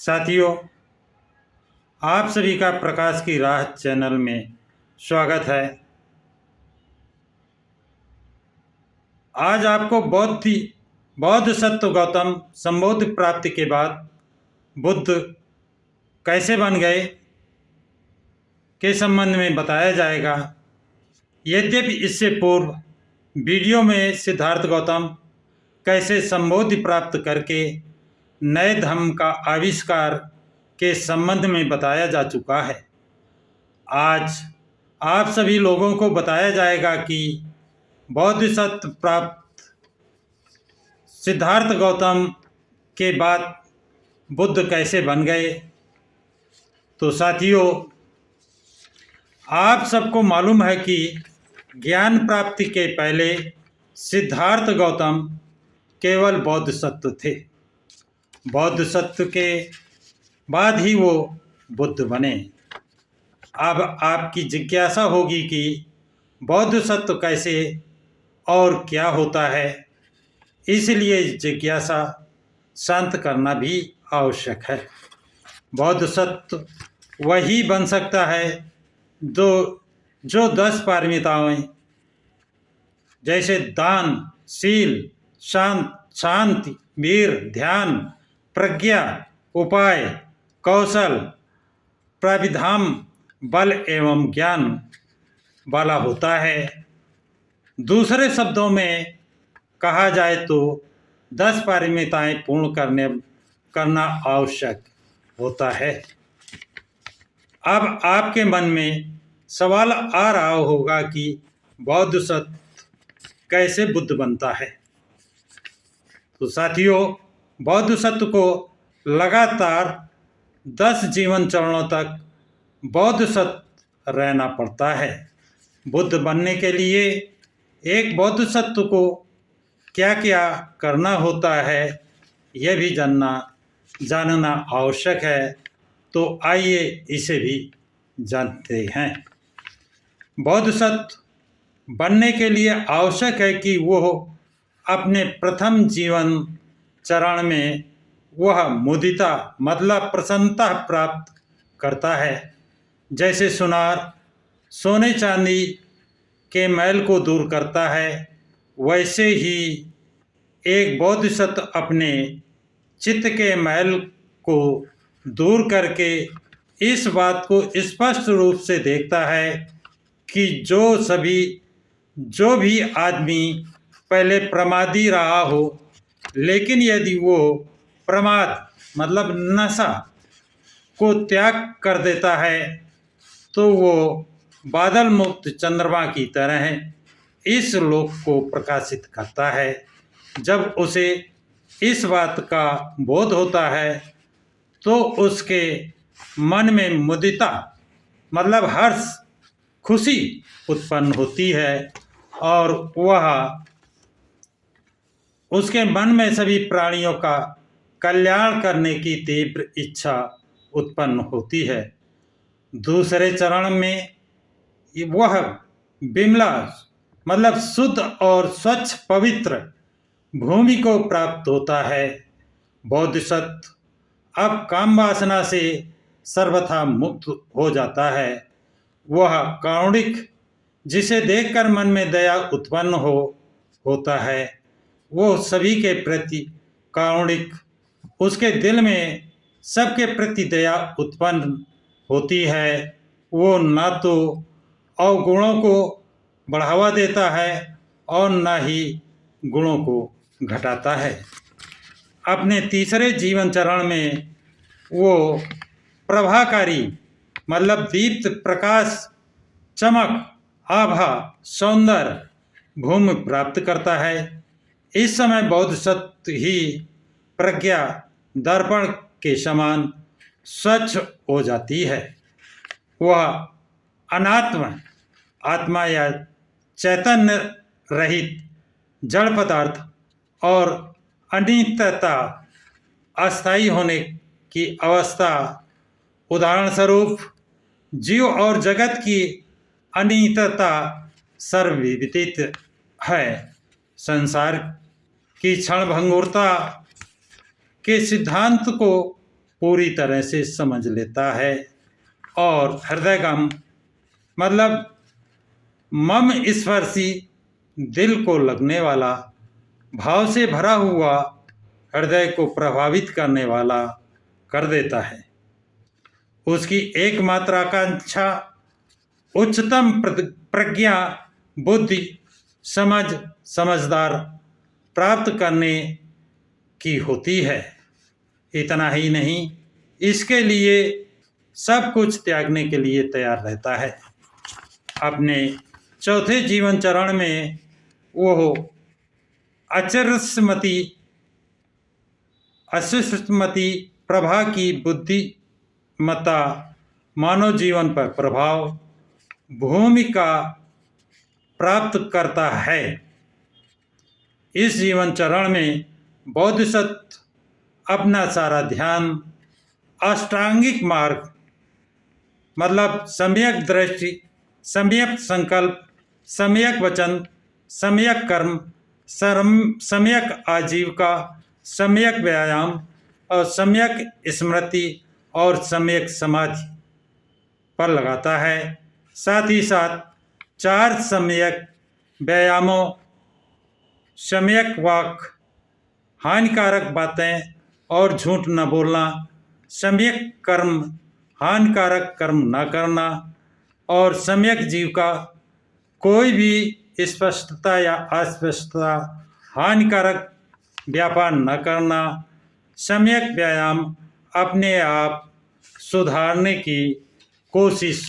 साथियों, आप सभी का प्रकाश की राह चैनल में स्वागत है। आज आपको बौद्ध सत्व गौतम संबोधि प्राप्ति के बाद बुद्ध कैसे बन गए के संबंध में बताया जाएगा। यद्यपि इससे पूर्व वीडियो में सिद्धार्थ गौतम कैसे संबोधि प्राप्त करके नए धर्म का आविष्कार के संबंध में बताया जा चुका है। आज आप सभी लोगों को बताया जाएगा कि बोधिसत्व प्राप्त सिद्धार्थ गौतम के बाद बुद्ध कैसे बन गए। तो साथियों, आप सबको मालूम है कि ज्ञान प्राप्ति के पहले सिद्धार्थ गौतम केवल बोधिसत्व थे। बोधिसत्व के बाद ही वो बुद्ध बने। अब आपकी जिज्ञासा होगी कि बोधिसत्व कैसे और क्या होता है, इसलिए जिज्ञासा शांत करना भी आवश्यक है। बोधिसत्व वही बन सकता है जो 10 पारमिताएं जैसे दान, शील, शांति, वीर, ध्यान, प्रज्ञा, उपाय, कौशल, प्राविधाम, बल एवं ज्ञान वाला होता है। दूसरे शब्दों में कहा जाए तो 10 पारमिताएं पूर्ण करना आवश्यक होता है। अब आपके मन में सवाल आ रहा होगा कि बोधिसत्व कैसे बुद्ध बनता है। तो साथियों, बोधिसत्व को लगातार 10 जीवन चरणों तक बोधिसत्व रहना पड़ता है। बुद्ध बनने के लिए एक बोधिसत्व को क्या क्या करना होता है, यह भी जानना आवश्यक है। तो आइए इसे भी जानते हैं। बोधिसत्व बनने के लिए आवश्यक है कि वो अपने प्रथम जीवन चरण में वह मुदिता मतलब प्रसन्नता प्राप्त करता है। जैसे सुनार सोने चांदी के मैल को दूर करता है, वैसे ही एक बोधिसत्व अपने चित्त के मैल को दूर करके इस बात को स्पष्ट रूप से देखता है कि जो भी आदमी पहले प्रमादी रहा हो, लेकिन यदि वो प्रमाद मतलब नशा को त्याग कर देता है तो वो बादल मुक्त चंद्रमा की तरह इस लोक को प्रकाशित करता है। जब उसे इस बात का बोध होता है तो उसके मन में मुदिता मतलब हर्ष, खुशी उत्पन्न होती है और वह उसके मन में सभी प्राणियों का कल्याण करने की तीव्र इच्छा उत्पन्न होती है। दूसरे चरण में वह विमला मतलब शुद्ध और स्वच्छ पवित्र भूमि को प्राप्त होता है। बोधिसत्व अब काम वासना से सर्वथा मुक्त हो जाता है। वह कारुणिक जिसे देखकर मन में दया उत्पन्न होता है, वो सभी के प्रति कारुणिक, उसके दिल में सबके प्रति दया उत्पन्न होती है। वो न तो अवगुणों को बढ़ावा देता है और न ही गुणों को घटाता है। अपने तीसरे जीवन चरण में वो प्रभाकारी मतलब दीप्त प्रकाश, चमक, आभा, सौंदर्य भूमि प्राप्त करता है। इस समय बोधिसत्व ही प्रज्ञा दर्पण के समान स्वच्छ हो जाती है। वह अनात्म आत्मा या चैतन्य रहित जड़ पदार्थ और अनित्यता अस्थायी होने की अवस्था, उदाहरण स्वरूप जीव और जगत की अनित्यता सर्वविदित है। संसार की क्षणभंगुरता के सिद्धांत को पूरी तरह से समझ लेता है। और हृदयगम मतलब मम स्पर्शी, दिल को लगने वाला, भाव से भरा हुआ, हृदय को प्रभावित करने वाला कर देता है। उसकी एकमात्र आकांक्षा उच्चतम प्रज्ञा, बुद्धि, समझदार प्राप्त करने की होती है। इतना ही नहीं, इसके लिए सब कुछ त्यागने के लिए तैयार रहता है। अपने चौथे जीवन चरण में वो अचरस्मती प्रभा की बुद्धिमत्ता मानव जीवन पर प्रभाव भूमिका प्राप्त करता है। इस जीवन चरण में बोधिसत्व अपना सारा ध्यान अष्टांगिक मार्ग मतलब सम्यक दृष्टि, सम्यक संकल्प, सम्यक वचन, सम्यक कर्म, सम्यक आजीविका, सम्यक व्यायाम और सम्यक स्मृति और सम्यक समाधि पर लगाता है। साथ ही साथ 4 सम्यक व्यायामों, सम्यक वाक, हानिकारक बातें और झूठ न बोलना, सम्यक कर्म, हानिकारक कर्म न करना और सम्यक जीविका, कोई भी स्पष्टता या अस्पष्टता, हानिकारक व्यापार न करना, सम्यक व्यायाम, अपने आप सुधारने की कोशिश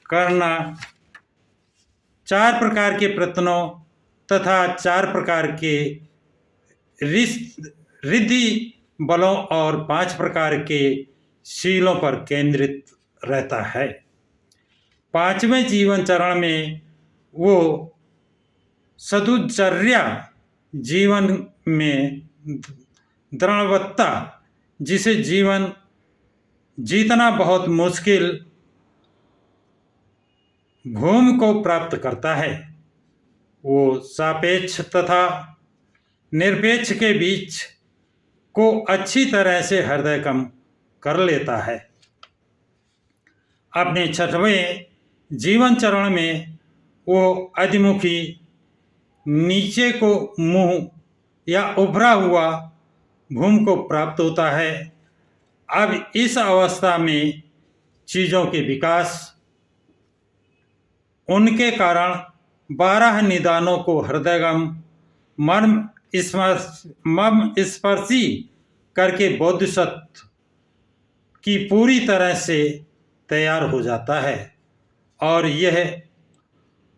करना, 4 प्रकार के प्रयत्नों तथा 4 प्रकार के रिद्धि बलों और 5 प्रकार के शीलों पर केंद्रित रहता है। 5वें जीवन चरण में वो सदुचर्या जीवन में दृढ़वत्ता, जिसे जीवन जीतना बहुत मुश्किल भूमि को प्राप्त करता है। वो सापेक्ष तथा निरपेक्ष के बीच को अच्छी तरह से हृदयगम कर लेता है। अपने 6वें जीवन चरण में वो अधोमुखी, नीचे को मुंह या उभरा हुआ भूमि को प्राप्त होता है। अब इस अवस्था में चीज़ों के विकास, उनके कारण 12 निदानों को हृदयगम मर्म स्पर्शी करके बोधिसत्व की पूरी तरह से तैयार हो जाता है। और यह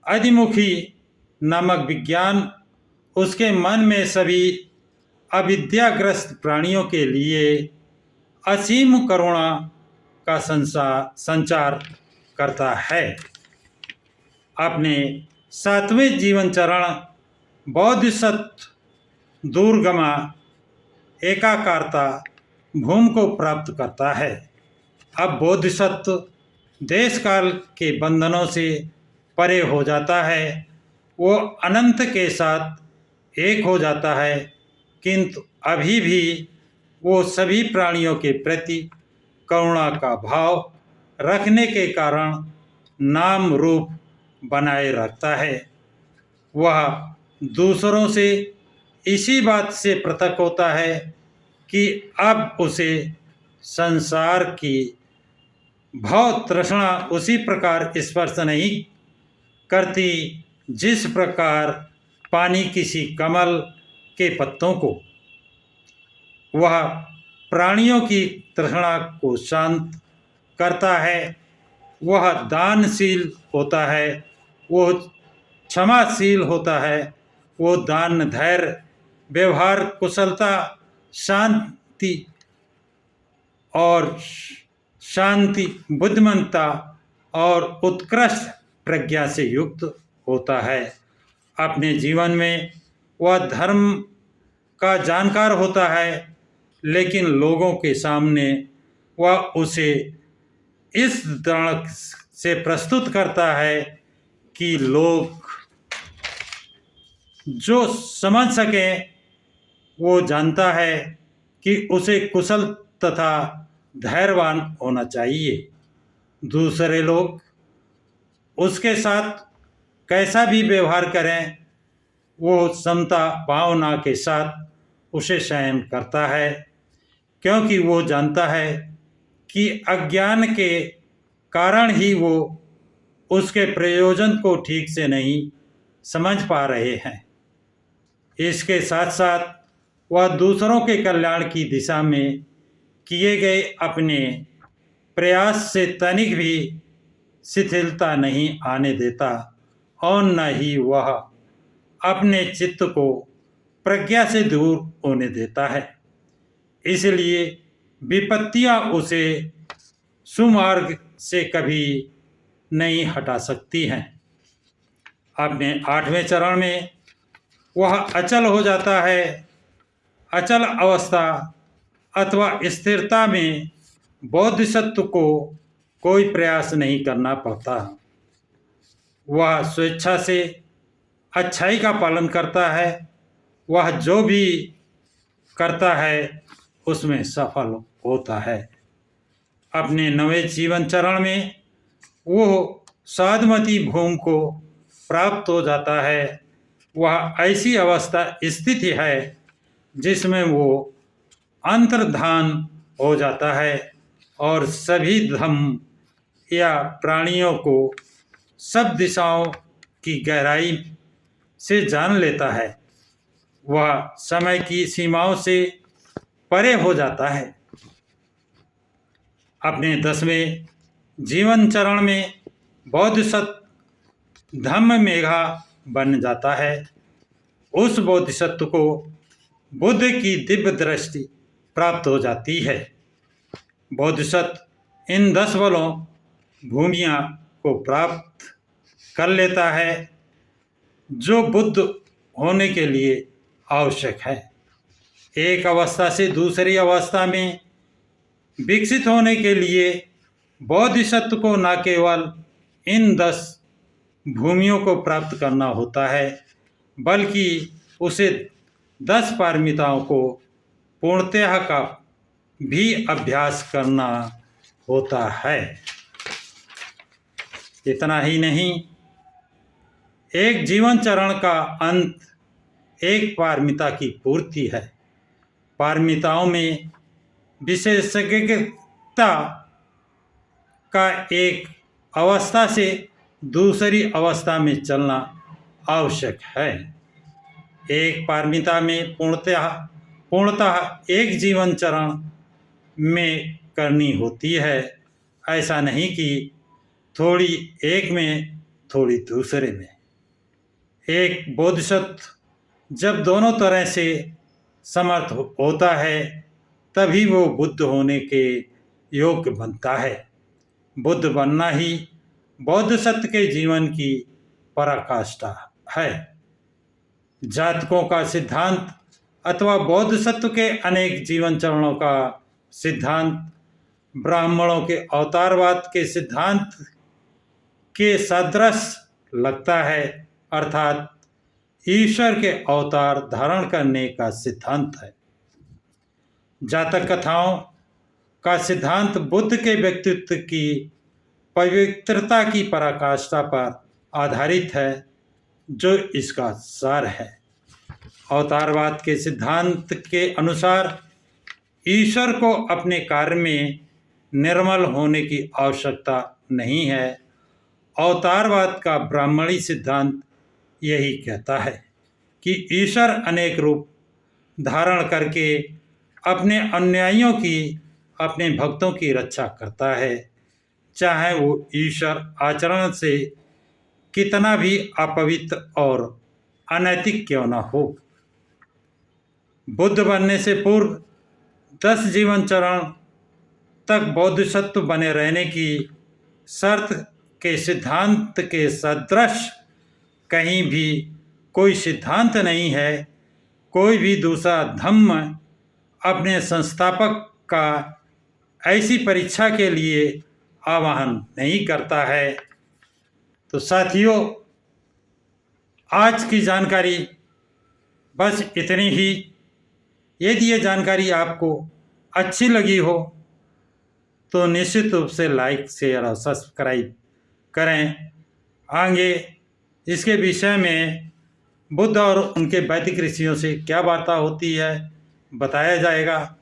अधोमुखी नामक विज्ञान उसके मन में सभी अविद्याग्रस्त प्राणियों के लिए असीम करुणा का संचार करता है। अपने 7वें जीवन चरण बोधिसत्व दूरगमा एकाकारता भूमि को प्राप्त करता है। अब बोधिसत्व देश काल के बंधनों से परे हो जाता है। वो अनंत के साथ एक हो जाता है, किंतु अभी भी वो सभी प्राणियों के प्रति करुणा का भाव रखने के कारण नाम रूप बनाए रखता है। वह दूसरों से इसी बात से पृथक होता है कि अब उसे संसार की भाव तृष्णा उसी प्रकार स्पर्श नहीं करती जिस प्रकार पानी किसी कमल के पत्तों को। वह प्राणियों की तृष्णा को शांत करता है। वह दानशील होता है, वो क्षमाशील होता है, वो दान, धैर्य, व्यवहार, कुशलता, शांति, बुद्धिमत्ता और उत्कृष्ट प्रज्ञा से युक्त होता है। अपने जीवन में वह धर्म का जानकार होता है, लेकिन लोगों के सामने वह उसे इस दृढ़ से प्रस्तुत करता है कि लोग जो समझ सकें। वो जानता है कि उसे कुशल तथा धैर्यवान होना चाहिए। दूसरे लोग उसके साथ कैसा भी व्यवहार करें, वो समता भावना के साथ उसे सहन करता है, क्योंकि वो जानता है कि अज्ञान के कारण ही वो उसके प्रयोजन को ठीक से नहीं समझ पा रहे हैं। इसके साथ साथ वह दूसरों के कल्याण की दिशा में किए गए अपने प्रयास से तनिक भी शिथिलता नहीं आने देता और न ही वह अपने चित्त को प्रज्ञा से दूर होने देता है। इसलिए विपत्तियां उसे सुमार्ग से कभी नहीं हटा सकती हैं। अपने 8वें चरण में वह अचल हो जाता है। अचल अवस्था अथवा स्थिरता में बोधिसत्व को कोई प्रयास नहीं करना पड़ता। वह स्वेच्छा से अच्छाई का पालन करता है। वह जो भी करता है उसमें सफल होता है। अपने 9वें जीवन चरण में वो साधमती भूमि को प्राप्त हो जाता है। वह ऐसी अवस्था स्थिति है जिसमें वो अंतर्धान हो जाता है और सभी धम्म या प्राणियों को सब दिशाओं की गहराई से जान लेता है। वह समय की सीमाओं से परे हो जाता है। अपने 10वें जीवन चरण में बोधिसत्व धम्म मेघा बन जाता है। उस बोधिसत्व को बुद्ध की दिव्य दृष्टि प्राप्त हो जाती है। बोधिसत्व इन 10 बलों भूमियाँ को प्राप्त कर लेता है जो बुद्ध होने के लिए आवश्यक है। एक अवस्था से दूसरी अवस्था में विकसित होने के लिए बोधिसत्व को न केवल इन 10 भूमियों को प्राप्त करना होता है, बल्कि उसे 10 पारमिताओं को पूर्णतः का भी अभ्यास करना होता है। इतना ही नहीं, एक जीवन चरण का अंत एक पारमिता की पूर्ति है। पारमिताओं में विशेषज्ञता का एक अवस्था से दूसरी अवस्था में चलना आवश्यक है। एक पारमिता में पूर्णतः एक जीवन चरण में करनी होती है। ऐसा नहीं कि थोड़ी एक में थोड़ी दूसरे में। एक बोधिसत्व जब दोनों तरह से समर्थ होता है तभी वो बुद्ध होने के योग्य बनता है। बुद्ध बनना ही बोधिसत्व के जीवन की पराकाष्ठा है। जातकों का सिद्धांत अथवा बोधिसत्व के अनेक जीवन चरणों का सिद्धांत ब्राह्मणों के अवतारवाद के सिद्धांत के सदृश लगता है, अर्थात ईश्वर के अवतार धारण करने का सिद्धांत है। जातक कथाओं का सिद्धांत बुद्ध के व्यक्तित्व की पवित्रता की पराकाष्ठा पर आधारित है, जो इसका सार है। अवतारवाद के सिद्धांत के अनुसार ईश्वर को अपने कार्य में निर्मल होने की आवश्यकता नहीं है। अवतारवाद का ब्राह्मणी सिद्धांत यही कहता है कि ईश्वर अनेक रूप धारण करके अपने अनुयायियों की, अपने भक्तों की रक्षा करता है, चाहे वो ईश्वर आचरण से कितना भी अपवित्र और अनैतिक क्यों न हो। बुद्ध बनने से पूर्व 10 जीवन चरण तक बोधिसत्व बने रहने की शर्त के सिद्धांत के सदृश कहीं भी कोई सिद्धांत नहीं है। कोई भी दूसरा धम्म अपने संस्थापक का ऐसी परीक्षा के लिए आह्वान नहीं करता है। तो साथियों, आज की जानकारी बस इतनी ही। यदि ये जानकारी आपको अच्छी लगी हो तो निश्चित रूप से लाइक, शेयर और सब्सक्राइब करें। आगे इसके विषय में बुद्ध और उनके वैदिक ऋषियों से क्या वार्ता होती है बताया जाएगा।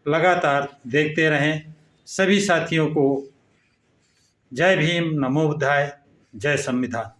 लगातार देखते रहें। सभी साथियों को जय भीम, नमो बुद्धाय, जय संविधान।